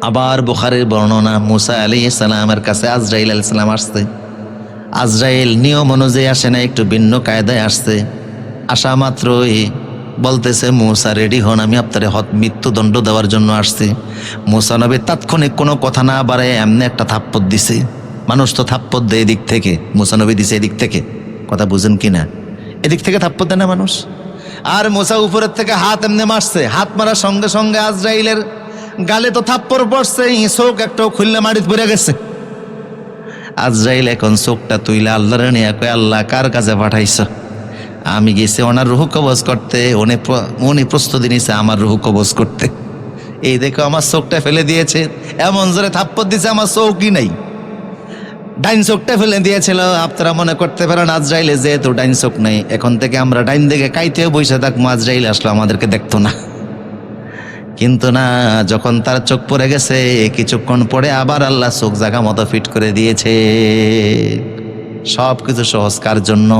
আবার বুখারীর বর্ণনা, মুসা আলাইহিস সালামের কাছে আজরাইল আলাইহিস সালাম আসছে। আজরাইল নিয়ম অনুযায়ী আসে না, একটু ভিন্ন কায়দায় আসছে। আসা মাত্রই বলতেছে, মুসা রেডি হন, আমি আপনার মৃত্যুদণ্ড দেওয়ার জন্য আসছি। মুসা নবী তাৎক্ষণিক কোনো কথা না বাড়ায় এমনি একটা থাপ্পড় দিছে। মানুষ তো থাপ্পড় দেয় এদিক থেকে, মুসা নবী দিছে এদিক থেকে। কথা বুঝেন কি না? এদিক থেকে থাপ্পড় দেয় না মানুষ। আর মুসা উপরের থেকে হাত এমনি মারছে। হাত মারার সঙ্গে সঙ্গে আজরাইলের গালে তো থাপ্পড় পড়ছে, চোখ একটাও খুললে মাটিতে পড়ে গেছে। আজরাইল এখন চোখটা তুইলে আল্লাহর নিয়ে কয়, আল্লাহ কার কাছে পাঠাইছ? আমি গেছি ওনার রুহ কবজ করতে, উনি প্রস্তুতি নিছে আমার রুহ কবজ করতে। এই দেখো আমার চোখটা ফেলে দিয়েছে, এমন জোরে থাপ্পড় দিছে আমার চোখই নাই। ডাইন চোখটা ফেলে দিয়েছিল। আপনারা মনে করতে পারেন আজরাইলে যেহেতু ডাইন চোখ নেই, এখন থেকে আমরা ডাইন দিকে কাইতেও বসে থাকবো, আজরাইল আসলো আমাদেরকে দেখতো না। কিন্তু না, যখন তার চোখ পড়ে গেছে কিছুক্ষণ পরে আবার আল্লাহ চোখ জায়গা মতো ফিট করে দিয়েছে। সব কিছু সহজ কার জন্য?